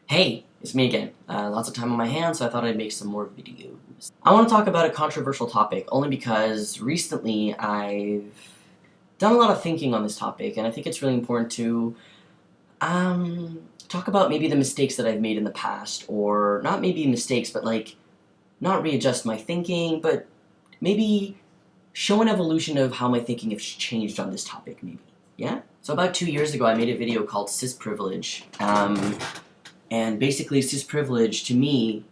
Hey, it's me again. Lots of time on my hands, so I thought I'd make some more videos. I want to talk about a controversial topic, only because recently I've done a lot of thinking on this topic, and I think it's really important to talk about maybe the mistakes that I've made in the past, or not maybe mistakes, but like, not readjust my thinking, but maybe show an evolution of how my thinking has changed on this topic, maybe. Yeah? So about 2 years ago, I made a video called Cis Privilege. And basically, cis privilege to me,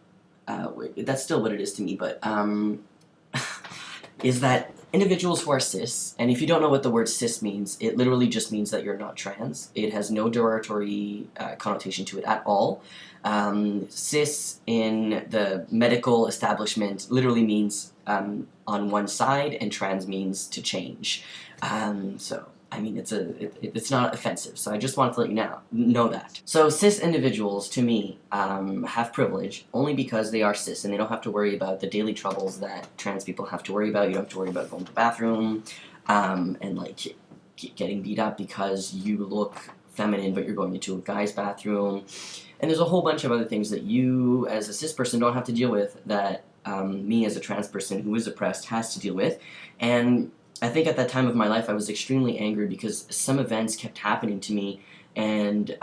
that's still what it is to me, but is that individuals who are cis, and if you don't know what the word cis means, it literally just means that you're not trans. It has no derogatory connotation to it at all. Cis in the medical establishment literally means on one side, and trans means to change. So I mean, it's not offensive, so I just wanted to let you know that. So cis individuals, to me, have privilege only because they are cis, and they don't have to worry about the daily troubles that trans people have to worry about. You don't have to worry about going to the bathroom, and like getting beat up because you look feminine, but you're going into a guy's bathroom. And there's a whole bunch of other things that you, as a cis person, don't have to deal with that me, as a trans person who is oppressed, has to deal with. And I think at that time of my life I was extremely angry because some events kept happening to me, and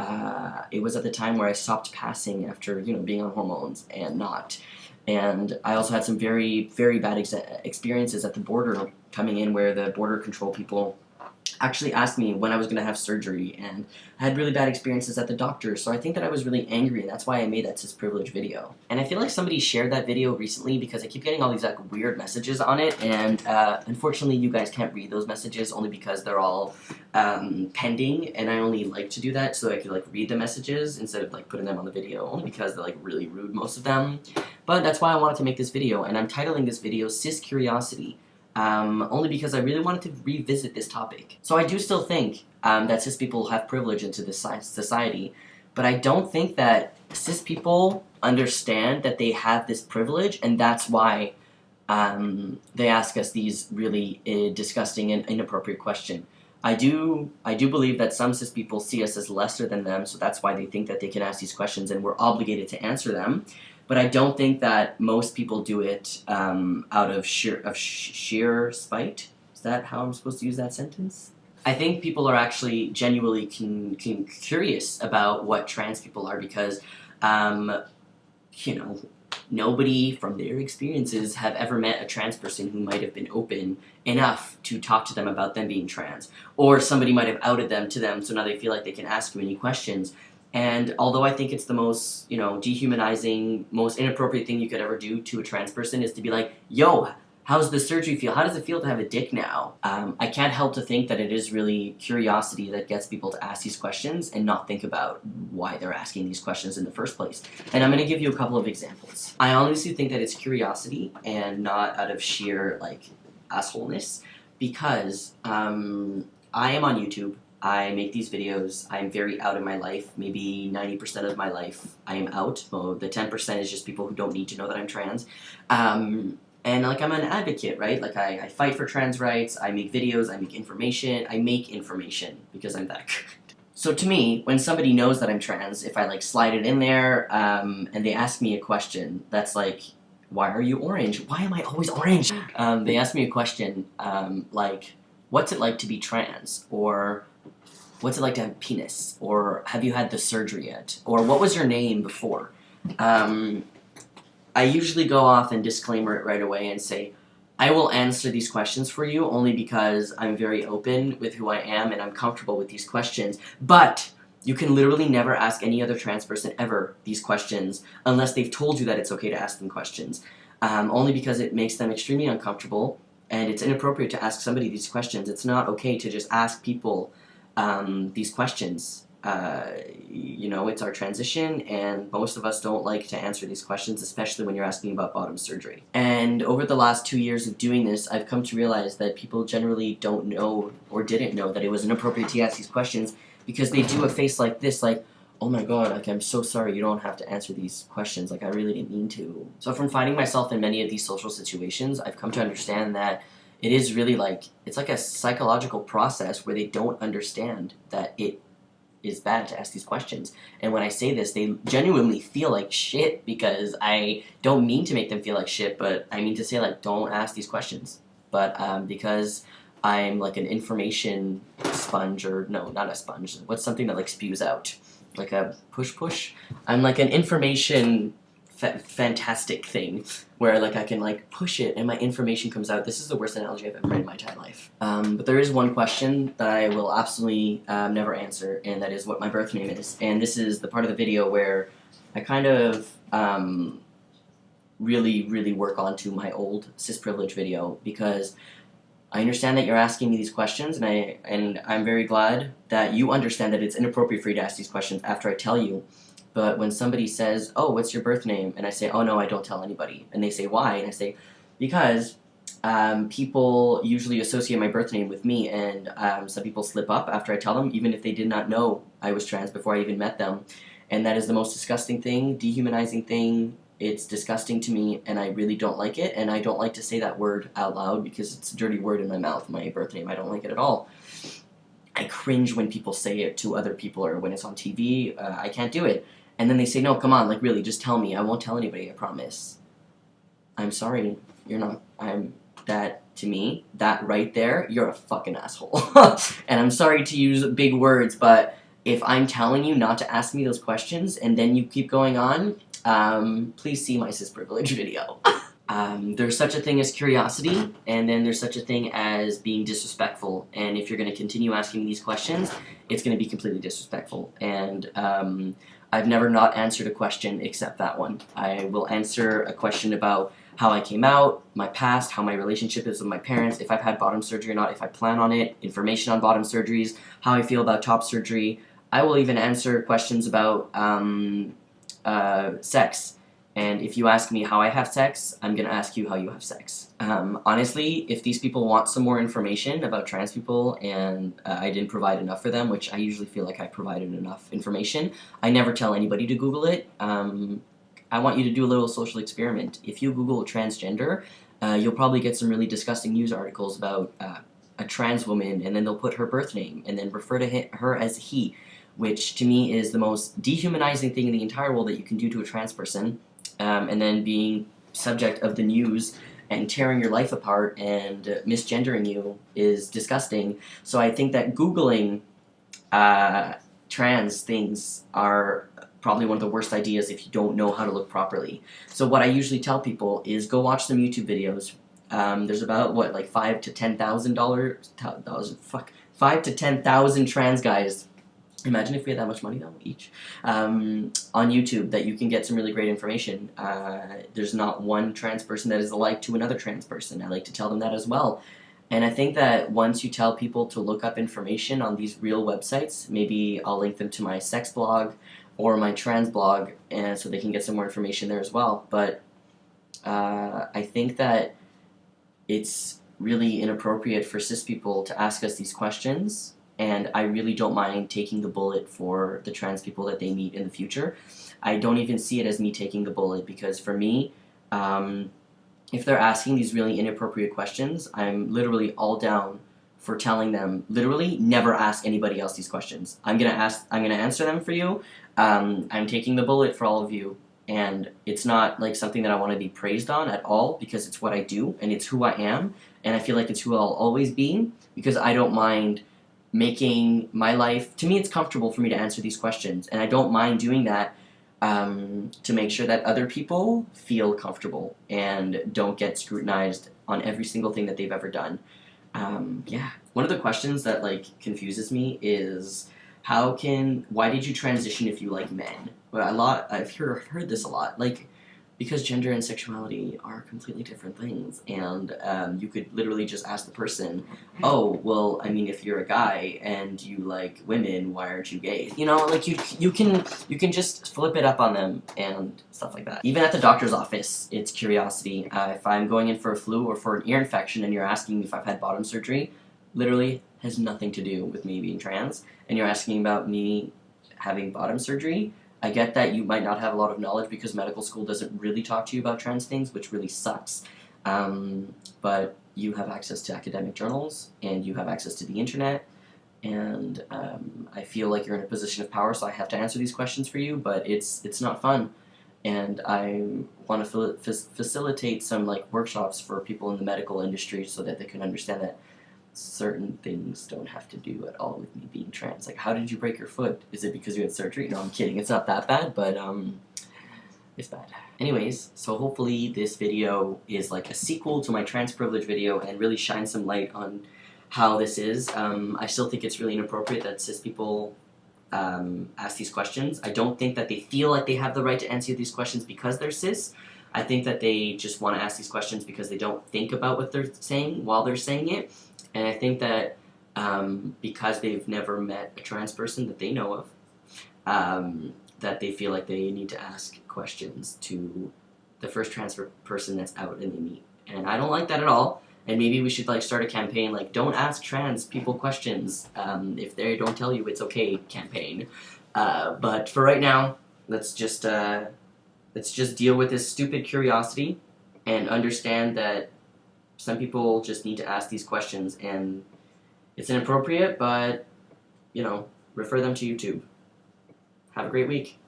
it was at the time where I stopped passing after, being on hormones and not. And I also had some very, very bad experiences at the border coming in, where the border control people actually asked me when I was going to have surgery, and I had really bad experiences at the doctor, so I think that I was really angry, and that's why I made that cis privilege video. And I feel like somebody shared that video recently because I keep getting all these like weird messages on it, and unfortunately you guys can't read those messages only because they're all pending, and I only like to do that so I could like read the messages instead of like putting them on the video, only because they're like really rude, most of them. But that's why I wanted to make this video, and I'm titling this video Cis Curiosity. Only because I really wanted to revisit this topic. So I do still think that cis people have privilege into this society, but I don't think that cis people understand that they have this privilege, and that's why they ask us these really disgusting and inappropriate questions. I do believe that some cis people see us as lesser than them, so that's why they think that they can ask these questions and we're obligated to answer them. But I don't think that most people do it out of sheer spite. Is that how I'm supposed to use that sentence? I think people are actually genuinely curious about what trans people are because, you know, nobody from their experiences have ever met a trans person who might have been open enough to talk to them about them being trans. Or somebody might have outed them to them, so now they feel like they can ask you any questions. And although I think it's the most, dehumanizing, most inappropriate thing you could ever do to a trans person is to be like, yo, how's the surgery feel? How does it feel to have a dick now? I can't help to think that it is really curiosity that gets people to ask these questions and not think about why they're asking these questions in the first place. And I'm going to give you a couple of examples. I honestly think that it's curiosity and not out of sheer, assholeness, because I am on YouTube. I make these videos. I'm very out in my life. Maybe 90% of my life I am out. Well, the 10% is just people who don't need to know that I'm trans. And I'm an advocate, right? Like I fight for trans rights. I make videos. I make information. I make information because I'm that good. So to me, when somebody knows that I'm trans, if I slide it in there and they ask me a question that's like, why are you orange? Why am I always orange? They ask me a question like, what's it like to be trans? Or what's it like to have a penis? Or have you had the surgery yet? Or what was your name before? I usually go off and disclaimer it right away and say, I will answer these questions for you only because I'm very open with who I am and I'm comfortable with these questions. But you can literally never ask any other trans person ever these questions unless they've told you that it's okay to ask them questions. Only because it makes them extremely uncomfortable and it's inappropriate to ask somebody these questions. It's not okay to just ask people these questions. It's our transition, and most of us don't like to answer these questions, especially when you're asking about bottom surgery. And over the last 2 years of doing this, I've come to realize that people generally don't know or didn't know that it was inappropriate to ask these questions because they do a face like this, like, oh my god, I'm so sorry, you don't have to answer these questions, I really didn't mean to. So from finding myself in many of these social situations, I've come to understand that it is really it's like a psychological process where they don't understand that it is bad to ask these questions. And when I say this, they genuinely feel like shit because I don't mean to make them feel like shit, but I mean to say, like, don't ask these questions. But because I'm like an information sponge, or no, not a sponge. What's something that like spews out? Like a push? I'm like an information fantastic thing where like I can like push it and my information comes out. This is the worst analogy I've ever made in my entire life. But there is one question that I will absolutely never answer, and that is what my birth name is. And this is the part of the video where I kind of really work onto my old cis privilege video, because I understand that you're asking me these questions, and I'm very glad that you understand that it's inappropriate for you to ask these questions after I tell you. But when somebody says, oh, what's your birth name? And I say, oh, no, I don't tell anybody. And they say, why? And I say, because people usually associate my birth name with me, and some people slip up after I tell them, even if they did not know I was trans before I even met them. And that is the most disgusting thing, dehumanizing thing. It's disgusting to me, and I really don't like it. And I don't like to say that word out loud because it's a dirty word in my mouth, my birth name. I don't like it at all. I cringe when people say it to other people, or when it's on TV. I can't do it. And then they say, no, come on, like really, just tell me. I won't tell anybody, I promise. I'm sorry, you're not, that, to me, that right there, you're a fucking asshole. And I'm sorry to use big words, but if I'm telling you not to ask me those questions, and then you keep going on, please see my cis privilege video. There's such a thing as curiosity, and then there's such a thing as being disrespectful. And if you're going to continue asking me these questions, it's going to be completely disrespectful. And I've never not answered a question except that one. I will answer a question about how I came out, my past, how my relationship is with my parents, if I've had bottom surgery or not, if I plan on it, information on bottom surgeries, how I feel about top surgery. I will even answer questions about sex. And if you ask me how I have sex, I'm going to ask you how you have sex. Honestly, if these people want some more information about trans people and I didn't provide enough for them, which I usually feel like I provided enough information, I never tell anybody to Google it. I want you to do a little social experiment. If you Google transgender, you'll probably get some really disgusting news articles about a trans woman, and then they'll put her birth name and then refer to her as he, which to me is the most dehumanizing thing in the entire world that you can do to a trans person. And then being subject of the news and tearing your life apart and misgendering you is disgusting. So I think that Googling trans things are probably one of the worst ideas if you don't know how to look properly. So what I usually tell people is go watch some YouTube videos. There's about, what, like $5,000 to $10,000, 5 to 10,000 trans guys. Imagine if we had that much money, though, each, on YouTube, that you can get some really great information. There's not one trans person that is alike to another trans person. I like to tell them that as well. And I think that once you tell people to look up information on these real websites, maybe I'll link them to my sex blog or my trans blog, and so they can get some more information there as well. But I think that it's really inappropriate for cis people to ask us these questions. And I really don't mind taking the bullet for the trans people that they meet in the future. I don't even see it as me taking the bullet, because for me, if they're asking these really inappropriate questions, I'm literally all down for telling them, literally, never ask anybody else these questions. I'm gonna answer them for you. I'm taking the bullet for all of you. And it's not like something that I want to be praised on at all, because it's what I do, and it's who I am, and I feel like it's who I'll always be, because I don't mind making my life, to me it's comfortable for me to answer these questions, and I don't mind doing that to make sure that other people feel comfortable and don't get scrutinized on every single thing that they've ever done. Yeah. One of the questions that like confuses me is why did you transition if you like men? I've heard this a lot, like, because gender and sexuality are completely different things, and you could literally just ask the person, oh, well, I mean, if you're a guy and you like women, why aren't you gay? You know, like, you can just flip it up on them and stuff like that. Even at the doctor's office, it's curiosity. If I'm going in for a flu or for an ear infection and you're asking me if I've had bottom surgery, literally has nothing to do with me being trans, and you're asking about me having bottom surgery, I get that you might not have a lot of knowledge because medical school doesn't really talk to you about trans things, which really sucks. But you have access to academic journals, and you have access to the internet. and I feel like you're in a position of power, so I have to answer these questions for you, but it's not fun. And I want to facilitate some like workshops for people in the medical industry so that they can understand that certain things don't have to do at all with me being trans. Like, how did you break your foot? Is it because you had surgery? No, I'm kidding. It's not that bad, but it's bad. Anyways, so hopefully this video is like a sequel to my trans privilege video and really shines some light on how this is. I still think it's really inappropriate that cis people ask these questions. I don't think that they feel like they have the right to answer these questions because they're cis. I think that they just want to ask these questions because they don't think about what they're saying while they're saying it. And I think that because they've never met a trans person that they know of, that they feel like they need to ask questions to the first trans person that's out and they meet. And I don't like that at all. And maybe we should like start a campaign like don't ask trans people questions. If they don't tell you it's okay campaign. But for right now, let's just deal with this stupid curiosity and understand that some people just need to ask these questions, and it's inappropriate, but, you know, refer them to YouTube. Have a great week.